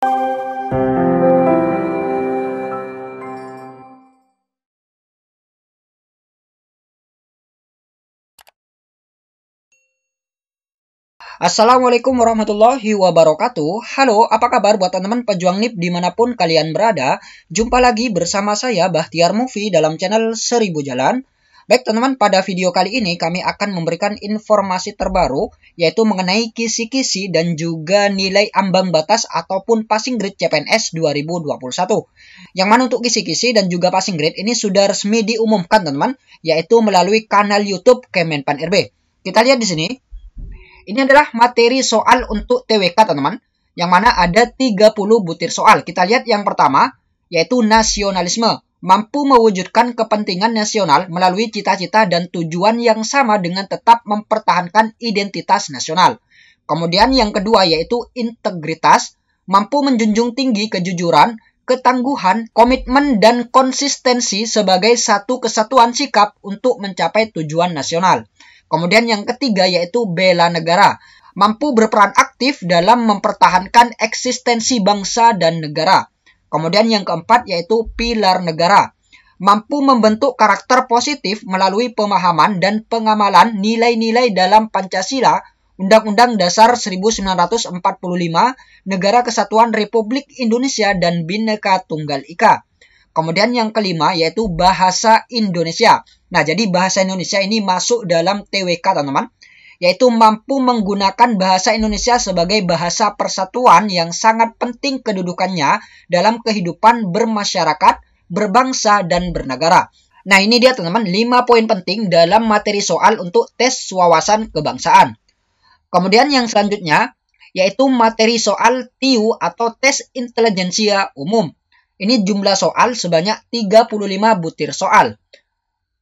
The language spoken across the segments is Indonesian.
Assalamualaikum warahmatullahi wabarakatuh. Halo, apa kabar buat teman-teman pejuang NIP dimanapun kalian berada? Jumpa lagi bersama saya Bahtiar Movie dalam channel 1000 Jalan. Baik teman-teman, pada video kali ini kami akan memberikan informasi terbaru yaitu mengenai kisi-kisi dan juga nilai ambang batas ataupun passing grade CPNS 2021. Yang mana untuk kisi-kisi dan juga passing grade ini sudah resmi diumumkan teman-teman, yaitu melalui kanal YouTube Kemenpan RB. Kita lihat di sini. Ini adalah materi soal untuk TWK teman-teman, yang mana ada 30 butir soal. Kita lihat yang pertama, yaitu nasionalisme. Mampu mewujudkan kepentingan nasional melalui cita-cita dan tujuan yang sama dengan tetap mempertahankan identitas nasional. Kemudian yang kedua yaitu integritas. Mampu menjunjung tinggi kejujuran, ketangguhan, komitmen, dan konsistensi sebagai satu kesatuan sikap untuk mencapai tujuan nasional. Kemudian yang ketiga yaitu bela negara. Mampu berperan aktif dalam mempertahankan eksistensi bangsa dan negara. Kemudian yang keempat yaitu pilar negara. Mampu membentuk karakter positif melalui pemahaman dan pengamalan nilai-nilai dalam Pancasila, Undang-Undang Dasar 1945, Negara Kesatuan Republik Indonesia, dan Bhinneka Tunggal Ika. Kemudian yang kelima yaitu bahasa Indonesia. Nah, jadi bahasa Indonesia ini masuk dalam TWK, teman-teman. Yaitu mampu menggunakan bahasa Indonesia sebagai bahasa persatuan yang sangat penting kedudukannya dalam kehidupan bermasyarakat, berbangsa, dan bernegara. Nah, ini dia teman-teman 5 poin penting dalam materi soal untuk tes wawasan kebangsaan. Kemudian yang selanjutnya yaitu materi soal TIU atau tes intelijensia umum. Ini jumlah soal sebanyak 35 butir soal.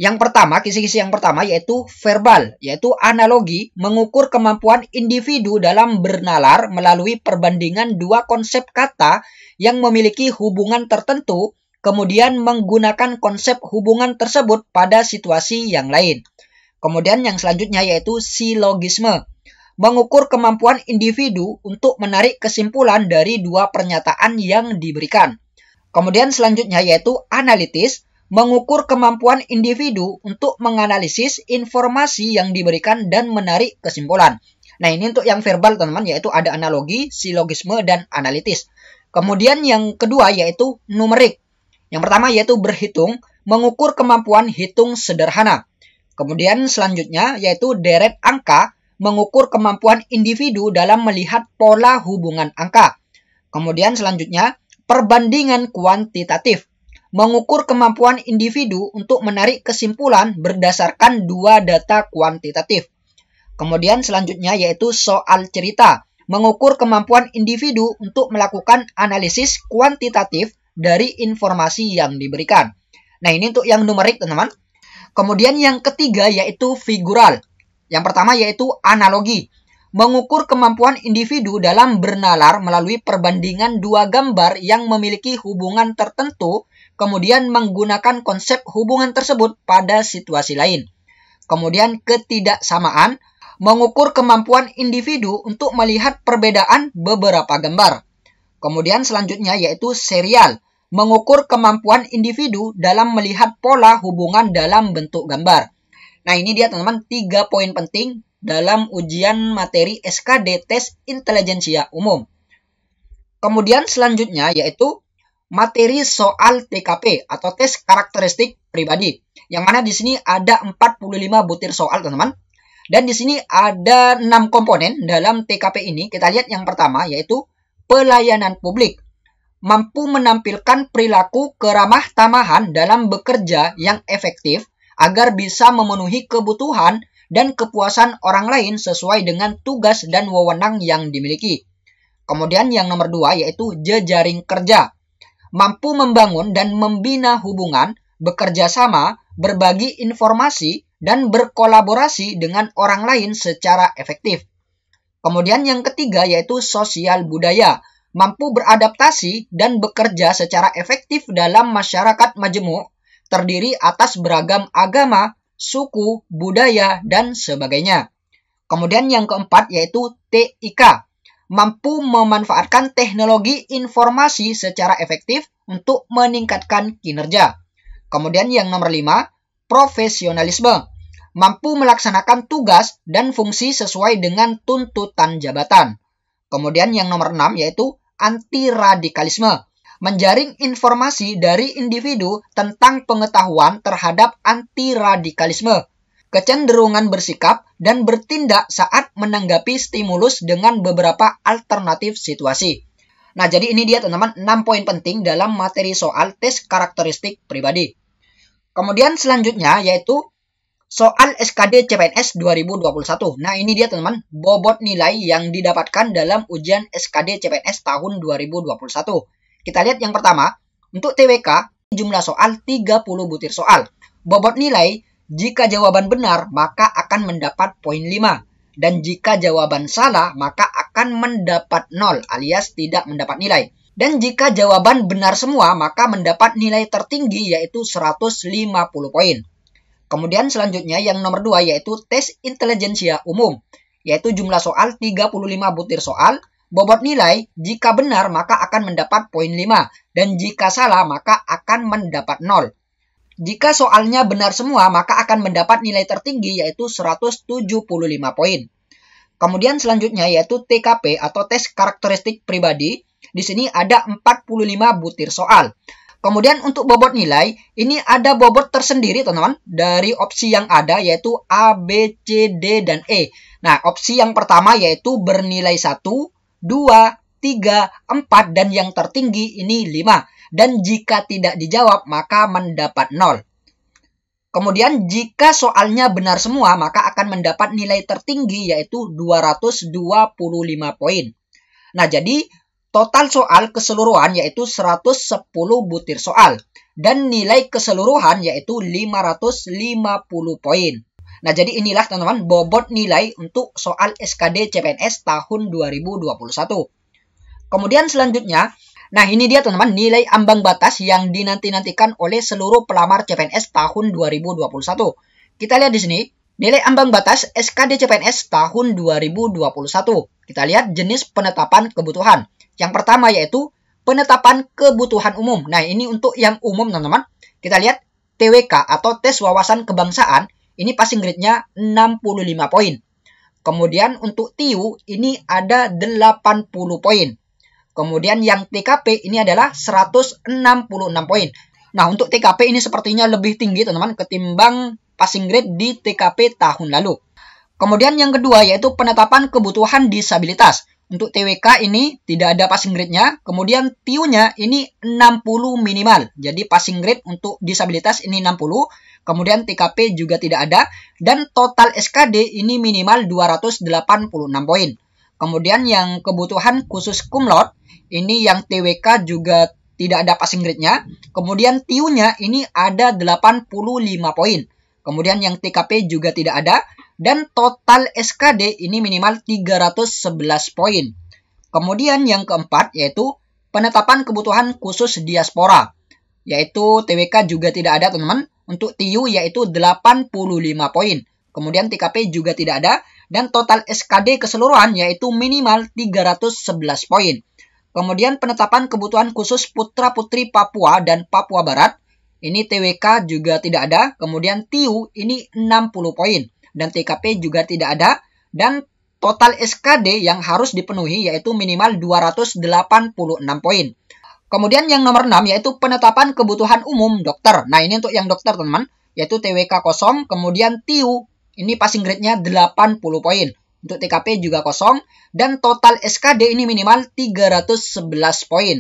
Yang pertama, kisi-kisi yang pertama yaitu verbal, yaitu analogi mengukur kemampuan individu dalam bernalar melalui perbandingan dua konsep kata yang memiliki hubungan tertentu, kemudian menggunakan konsep hubungan tersebut pada situasi yang lain. Kemudian yang selanjutnya yaitu silogisme, mengukur kemampuan individu untuk menarik kesimpulan dari dua pernyataan yang diberikan. Kemudian selanjutnya yaitu analitis, mengukur kemampuan individu untuk menganalisis informasi yang diberikan dan menarik kesimpulan. Nah, ini untuk yang verbal teman-teman, yaitu ada analogi, silogisme, dan analitis. Kemudian yang kedua yaitu numerik. Yang pertama yaitu berhitung, mengukur kemampuan hitung sederhana. Kemudian selanjutnya yaitu deret angka, mengukur kemampuan individu dalam melihat pola hubungan angka. Kemudian selanjutnya perbandingan kuantitatif, mengukur kemampuan individu untuk menarik kesimpulan berdasarkan dua data kuantitatif. Kemudian selanjutnya yaitu soal cerita, mengukur kemampuan individu untuk melakukan analisis kuantitatif dari informasi yang diberikan. Nah, ini untuk yang numerik teman-teman. Kemudian yang ketiga yaitu figural. Yang pertama yaitu analogi, mengukur kemampuan individu dalam bernalar melalui perbandingan dua gambar yang memiliki hubungan tertentu, kemudian menggunakan konsep hubungan tersebut pada situasi lain. Kemudian ketidaksamaan, mengukur kemampuan individu untuk melihat perbedaan beberapa gambar. Kemudian selanjutnya yaitu serial, mengukur kemampuan individu dalam melihat pola hubungan dalam bentuk gambar. Nah, ini dia teman-teman 3 poin penting dalam ujian materi SKD tes intelijensia umum. Kemudian selanjutnya yaitu materi soal TKP atau tes karakteristik pribadi. Yang mana di sini ada 45 butir soal teman-teman. Dan di sini ada 6 komponen dalam TKP ini. Kita lihat yang pertama yaitu pelayanan publik. Mampu menampilkan perilaku keramah tamahan dalam bekerja yang efektif agar bisa memenuhi kebutuhan dan kepuasan orang lain sesuai dengan tugas dan wewenang yang dimiliki. Kemudian yang nomor 2 yaitu jejaring kerja. Mampu membangun dan membina hubungan, bekerja sama, berbagi informasi, dan berkolaborasi dengan orang lain secara efektif. Kemudian yang ketiga yaitu sosial budaya. Mampu beradaptasi dan bekerja secara efektif dalam masyarakat majemuk, terdiri atas beragam agama, suku, budaya, dan sebagainya. Kemudian yang keempat yaitu TIK, mampu memanfaatkan teknologi informasi secara efektif untuk meningkatkan kinerja. Kemudian yang nomor 5, profesionalisme. Mampu melaksanakan tugas dan fungsi sesuai dengan tuntutan jabatan. Kemudian yang nomor 6 yaitu anti-radikalisme. Menjaring informasi dari individu tentang pengetahuan terhadap anti-radikalisme. Kecenderungan bersikap dan bertindak saat menanggapi stimulus dengan beberapa alternatif situasi. Nah, jadi ini dia teman-teman 6 poin penting dalam materi soal tes karakteristik pribadi. Kemudian selanjutnya yaitu soal SKD CPNS 2021. Nah, ini dia teman-teman bobot nilai yang didapatkan dalam ujian SKD CPNS tahun 2021. Kita lihat yang pertama, untuk TWK jumlah soal 30 butir soal. Bobot nilai, jika jawaban benar maka akan mendapat poin 5. Dan jika jawaban salah maka akan mendapat 0 alias tidak mendapat nilai. Dan jika jawaban benar semua maka mendapat nilai tertinggi yaitu 150 poin. Kemudian selanjutnya yang nomor 2 yaitu tes intelijensia umum. Yaitu jumlah soal 35 butir soal. Bobot nilai jika benar maka akan mendapat poin 5. Dan jika salah maka akan mendapat 0. Jika soalnya benar semua maka akan mendapat nilai tertinggi yaitu 175 poin. Kemudian selanjutnya yaitu TKP atau tes karakteristik pribadi. Di sini ada 45 butir soal. Kemudian untuk bobot nilai, ini ada bobot tersendiri teman-teman dari opsi yang ada yaitu A, B, C, D, dan E. Nah, opsi yang pertama yaitu bernilai 1, 2, 3, 4, dan yang tertinggi ini 5. Dan jika tidak dijawab, maka mendapat 0. Kemudian jika soalnya benar semua, maka akan mendapat nilai tertinggi yaitu 225 poin. Nah, jadi total soal keseluruhan yaitu 110 butir soal. Dan nilai keseluruhan yaitu 550 poin. Nah, jadi inilah teman-teman bobot nilai untuk soal SKD CPNS tahun 2021. Kemudian selanjutnya, nah ini dia teman-teman nilai ambang batas yang dinanti-nantikan oleh seluruh pelamar CPNS tahun 2021. Kita lihat di sini, nilai ambang batas SKD CPNS tahun 2021. Kita lihat jenis penetapan kebutuhan. Yang pertama yaitu penetapan kebutuhan umum. Nah, ini untuk yang umum, teman-teman. Kita lihat TWK atau tes wawasan kebangsaan. Ini passing grade-nya 65 poin. Kemudian untuk TIU ini ada 80 poin. Kemudian yang TKP ini adalah 166 poin. Nah, untuk TKP ini sepertinya lebih tinggi, teman-teman, ketimbang passing grade di TKP tahun lalu. Kemudian yang kedua yaitu penetapan kebutuhan disabilitas. Untuk TWK ini tidak ada passing grade-nya. Kemudian TIU-nya ini 60 minimal. Jadi passing grade untuk disabilitas ini 60. Kemudian TKP juga tidak ada. Dan total SKD ini minimal 286 poin. Kemudian yang kebutuhan khusus cum laude. Ini yang TWK juga tidak ada passing grade-nya. Kemudian TIU-nya ini ada 85 poin. Kemudian yang TKP juga tidak ada. Dan total SKD ini minimal 311 poin. Kemudian yang keempat yaitu penetapan kebutuhan khusus diaspora. Yaitu TWK juga tidak ada, teman-teman. Untuk TIU yaitu 85 poin. Kemudian TKP juga tidak ada. Dan total SKD keseluruhan yaitu minimal 311 poin. Kemudian penetapan kebutuhan khusus putra-putri Papua dan Papua Barat. Ini TWK juga tidak ada. Kemudian TIU ini 60 poin. Dan TKP juga tidak ada. Dan total SKD yang harus dipenuhi yaitu minimal 286 poin. Kemudian yang nomor 6 yaitu penetapan kebutuhan umum dokter. Nah, ini untuk yang dokter, teman-teman. Yaitu TWK kosong. Kemudian TIU ini passing grade-nya 80 poin. Untuk TKP juga kosong. Dan total SKD ini minimal 311 poin.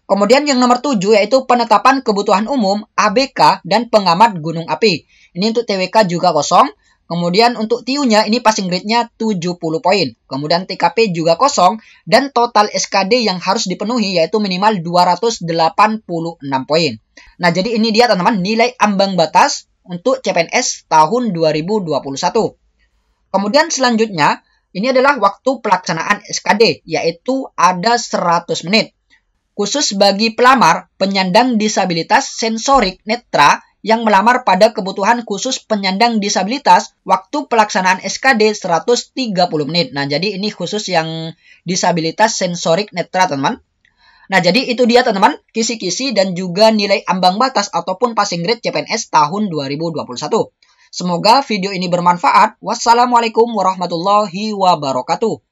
Kemudian yang nomor 7 yaitu penetapan kebutuhan umum ABK dan pengamat gunung api. Ini untuk TWK juga kosong. Kemudian untuk TIU-nya ini passing grade-nya 70 poin. Kemudian TKP juga kosong. Dan total SKD yang harus dipenuhi yaitu minimal 286 poin. Nah, jadi ini dia, teman-teman, nilai ambang batas untuk CPNS tahun 2021. Kemudian selanjutnya, ini adalah waktu pelaksanaan SKD, yaitu ada 100 menit. Khusus bagi pelamar penyandang disabilitas sensorik netra yang melamar pada kebutuhan khusus penyandang disabilitas waktu pelaksanaan SKD 130 menit. Nah, jadi ini khusus yang disabilitas sensorik netra, teman-teman. Nah, jadi itu dia, teman-teman, kisi-kisi dan juga nilai ambang batas ataupun passing grade CPNS tahun 2021. Semoga video ini bermanfaat. Wassalamualaikum warahmatullahi wabarakatuh.